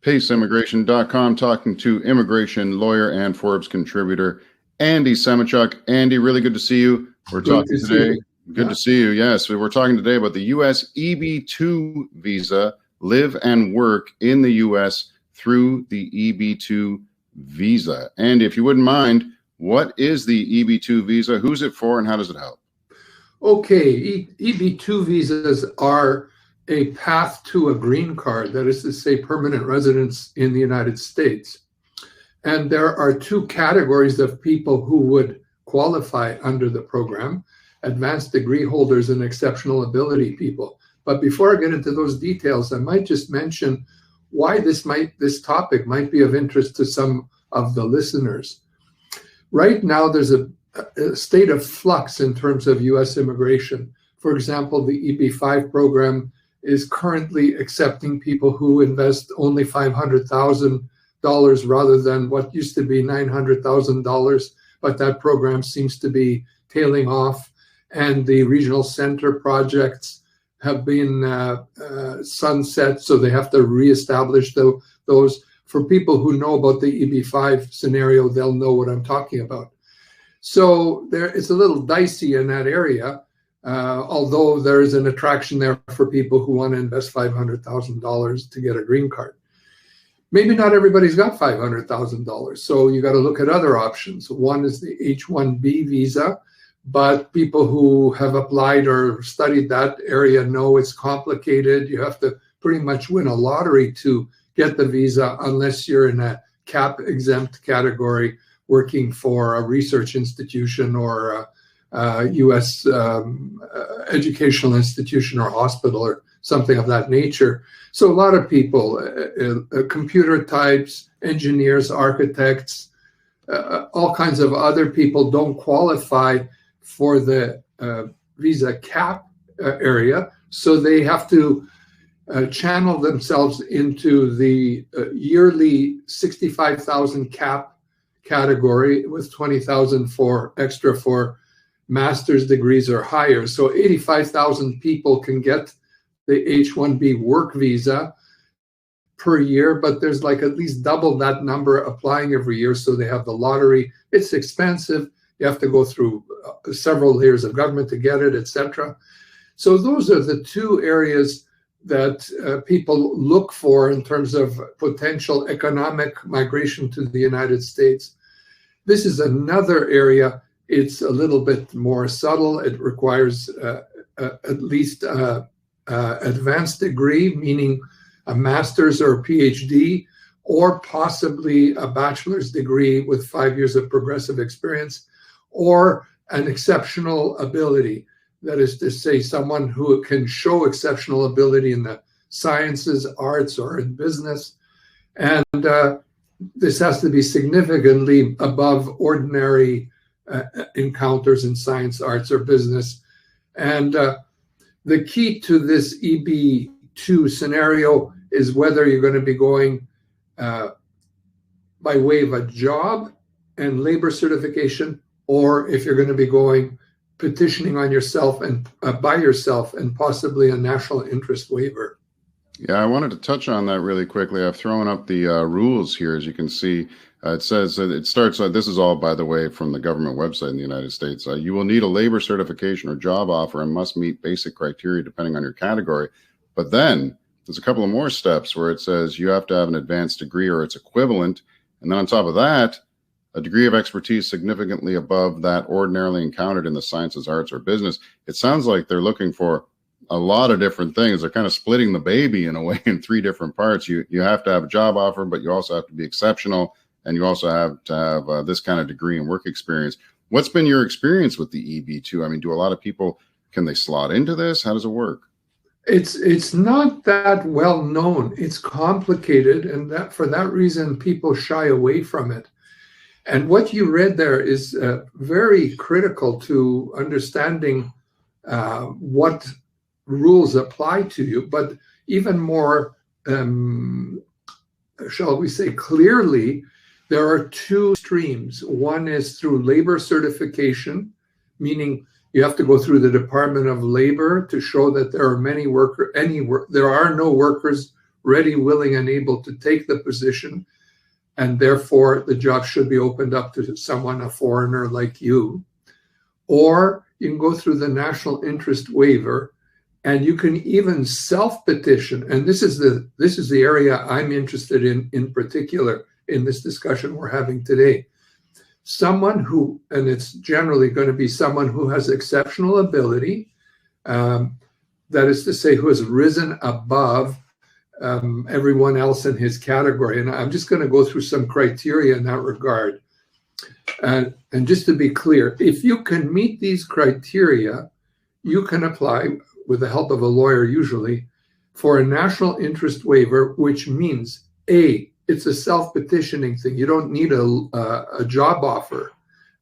PaceImmigration.com, talking to immigration lawyer and Forbes contributor Andy Semichuk. Andy, really good to see you. We're talking today. Good to see you. Yes, we're talking today about the U.S. EB-2 visa, live and work in the U.S. through the EB-2 visa. Andy, if you wouldn't mind, what is the EB-2 visa? Who's it for, and how does it help? Okay, EB-2 visas are a path to a green card, that is to say permanent residence in the United States. And there are two categories of people who would qualify under the program: advanced degree holders and exceptional ability people. But before I get into those details, I might just mention why this topic might be of interest to some of the listeners. Right now, there's a state of flux in terms of U.S. immigration. For example, the EB-5 program is currently accepting people who invest only $500,000 rather than what used to be $900,000, but that program seems to be tailing off. And the regional center projects have been sunset, so they have to reestablish those. For people who know about the EB-5 scenario, they'll know what I'm talking about. So it's a little dicey in that area, although there is an attraction there for people who want to invest $500,000 to get a green card. Maybe not everybody's got $500,000, so you got to look at other options. One is the H-1B visa, but people who have applied or studied that area know it's complicated. You have to pretty much win a lottery to get the visa unless you're in a cap-exempt category working for a research institution or a U.S. Educational institution or hospital or something of that nature. So a lot of people, computer types, engineers, architects, all kinds of other people don't qualify for the visa cap area. So they have to channel themselves into the yearly 65,000 cap category with 20,000 extra for master's degrees or higher. So 85,000 people can get the H-1B work visa per year, but there's like at least double that number applying every year. So they have the lottery. It's expensive. You have to go through several layers of government to get it, etc. So those are the two areas that people look for in terms of potential economic migration to the United States. This is another area. It's a little bit more subtle. It requires at least advanced degree, meaning a master's or a PhD, or possibly a bachelor's degree with 5 years of progressive experience, or an exceptional ability. That is to say, someone who can show exceptional ability in the sciences, arts, or in business. And this has to be significantly above ordinary encounters in science, arts, or business. And the key to this EB-2 scenario is whether you're going to be going by way of a job and labor certification, or if you're going to be going petitioning on yourself and by yourself and possibly a national interest waiver. Yeah, I wanted to touch on that really quickly. I've thrown up the rules here, as you can see. It says that it starts, this is all, by the way, from the government website in the United States. You will need a labor certification or job offer and must meet basic criteria depending on your category. But then there's a couple of more steps where it says you have to have an advanced degree or its equivalent. And then on top of that, a degree of expertise significantly above that ordinarily encountered in the sciences, arts, or business. It sounds like they're looking for a lot of different things. They're kind of splitting the baby in a way in three different parts. You have to have a job offer, but you also have to be exceptional, and you also have to have this kind of degree and work experience. What's been your experience with the EB-2? I mean, do a lot of people, can they slot into this? How does it work? It's not that well known. It's complicated, and that for that reason, people shy away from it. And what you read there is very critical to understanding what rules apply to you, but even more, shall we say, clearly, there are two streams. One is through labor certification, meaning you have to go through the Department of Labor to show that there are there are no workers ready, willing, and able to take the position, and therefore the job should be opened up to someone, a foreigner like you. Or you can go through the national interest waiver, and you can even self-petition. And this is the area I'm interested in particular in this discussion we're having today. Someone who, and it's generally going to be someone who has exceptional ability, that is to say, who has risen above everyone else in his category. And I'm just going to go through some criteria in that regard. And just to be clear, if you can meet these criteria, you can apply, with the help of a lawyer usually, for a national interest waiver, which means, A, it's a self-petitioning thing. You don't need a job offer.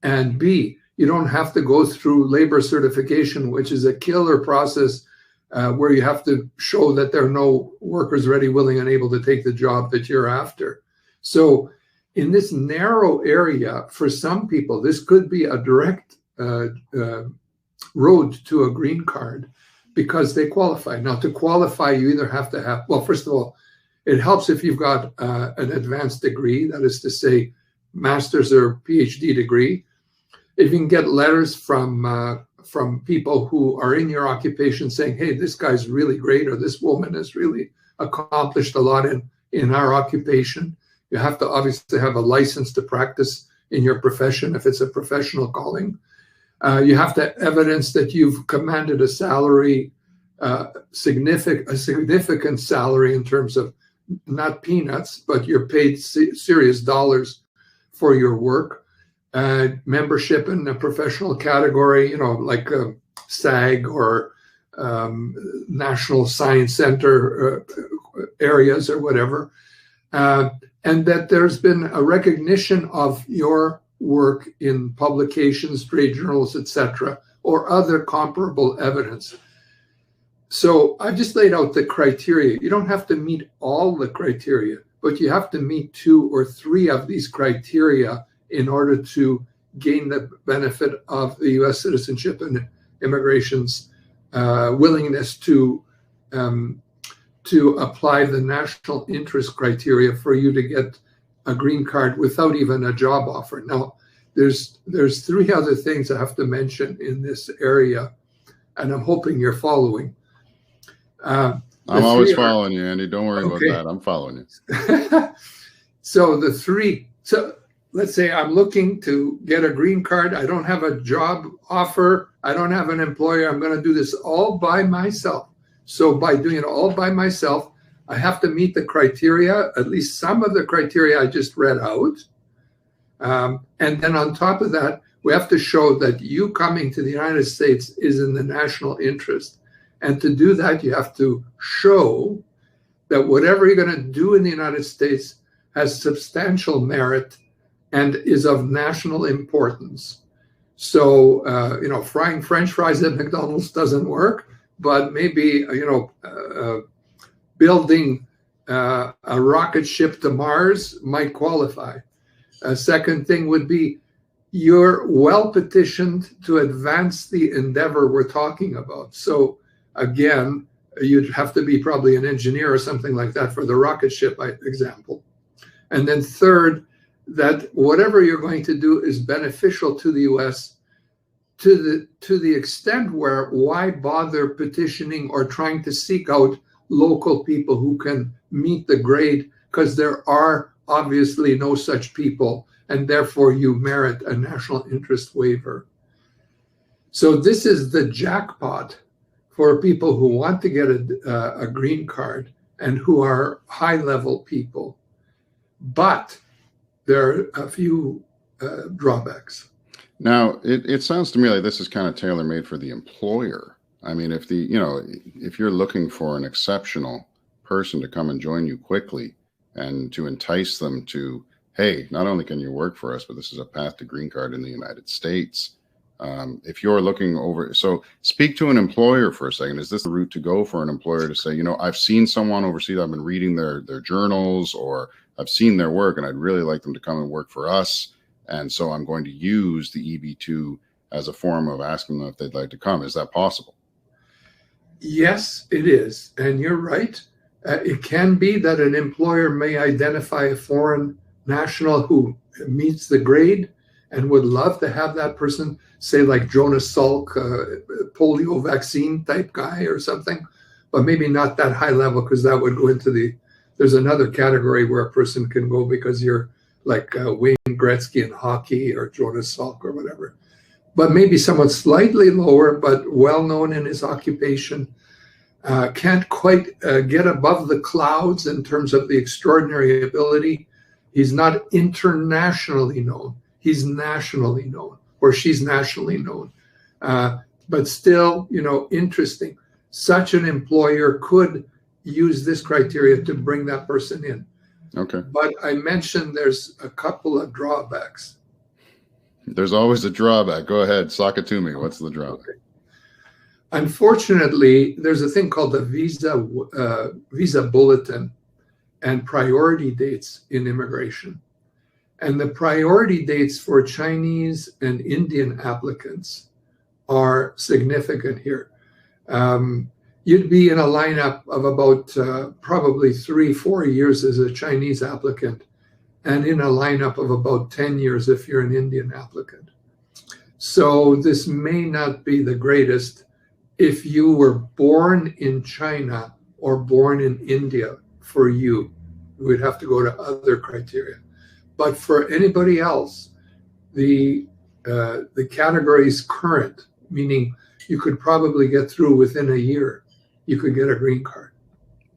And B, you don't have to go through labor certification, which is a killer process where you have to show that there are no workers ready, willing, and able to take the job that you're after. So in this narrow area, for some people, this could be a direct road to a green card because they qualify. Now, to qualify, you either have to have, well, first of all, it helps if you've got an advanced degree, that is to say, master's or PhD degree. If you can get letters from people who are in your occupation saying, hey, this guy's really great, or this woman has really accomplished a lot in our occupation. You have to obviously have a license to practice in your profession if it's a professional calling. You have to evidence that you've commanded a salary, a significant salary in terms of not peanuts, but you're paid serious dollars for your work. Membership in a professional category, like SAG or National Science Center areas or whatever. And that there's been a recognition of your work in publications, trade journals, etc., or other comparable evidence. So I've just laid out the criteria. You don't have to meet all the criteria, but you have to meet 2 or 3 of these criteria in order to gain the benefit of the U.S. Citizenship and Immigration's willingness to apply the national interest criteria for you to get a green card without even a job offer. Now, there's 3 other things I have to mention in this area, and I'm hoping you're following. I'm always following you, Andy. Don't worry about that. I'm following you. So let's say I'm looking to get a green card. I don't have a job offer. I don't have an employer. I'm going to do this all by myself. So by doing it all by myself, I have to meet the criteria, at least some of the criteria I just read out. And then on top of that, we have to show that you coming to the United States is in the national interest. And to do that, you have to show that whatever you're going to do in the United States has substantial merit and is of national importance. So, frying French fries at McDonald's doesn't work, but maybe, building a rocket ship to Mars might qualify. A second thing would be you're well petitioned to advance the endeavor we're talking about. So again, you'd have to be probably an engineer or something like that for the rocket ship example. And then third, that whatever you're going to do is beneficial to the U.S. to the extent where why bother petitioning or trying to seek out local people who can meet the grade, because there are obviously no such people, and therefore you merit a national interest waiver. So this is the jackpot for people who want to get a green card and who are high-level people. But there are a few drawbacks. Now, it sounds to me like this is kind of tailor-made for the employer. I mean, if you're looking for an exceptional person to come and join you quickly and to entice them to, hey, not only can you work for us, but this is a path to green card in the United States. If you're looking over, so speak to an employer for a second. Is this the route to go for an employer to say, I've seen someone overseas, I've been reading their journals, or I've seen their work, and I'd really like them to come and work for us. And so I'm going to use the EB-2 as a form of asking them if they'd like to come. Is that possible? Yes, it is. And you're right. It can be that an employer may identify a foreign national who meets the grade and would love to have that person, say like Jonas Salk, polio vaccine type guy or something, but maybe not that high level, because that would go into there's another category where a person can go because you're like Wayne Gretzky in hockey or Jonas Salk or whatever. But maybe someone slightly lower, but well known in his occupation, can't quite get above the clouds in terms of the extraordinary ability. He's not internationally known. He's nationally known, or she's nationally known. But still, interesting. Such an employer could use this criteria to bring that person in. Okay. But I mentioned there's a couple of drawbacks. There's always a drawback. Go ahead, sock it to me. What's the drawback? Okay. Unfortunately, there's a thing called the visa bulletin and priority dates in immigration. And the priority dates for Chinese and Indian applicants are significant here. You'd be in a lineup of about probably 3-4 years as a Chinese applicant, and in a lineup of about 10 years if you're an Indian applicant. So this may not be the greatest if you were born in China or born in India. For you, we'd have to go to other criteria. But for anybody else, the category is current, meaning you could probably get through within a year. You could get a green card.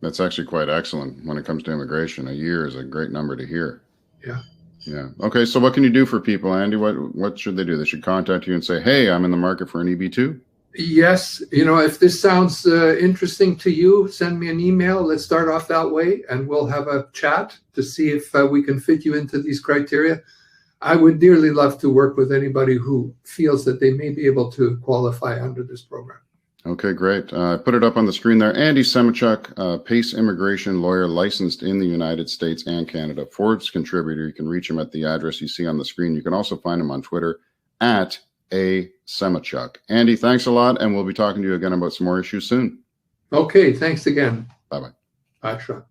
That's actually quite excellent when it comes to immigration. A year is a great number to hear. Yeah. Yeah. Okay. So what can you do for people, Andy? What should they do? They should contact you and say, hey, I'm in the market for an EB-2. Yes. If this sounds interesting to you, send me an email. Let's start off that way, and we'll have a chat to see if we can fit you into these criteria. I would dearly love to work with anybody who feels that they may be able to qualify under this program. Okay, great. I put it up on the screen there. Andy Semichuk, PACE immigration lawyer, licensed in the United States and Canada. Forbes contributor. You can reach him at the address you see on the screen. You can also find him on Twitter at A. Semichuk. Andy, thanks a lot, and we'll be talking to you again about some more issues soon. Okay, thanks again. Bye-bye. Bye, Sean.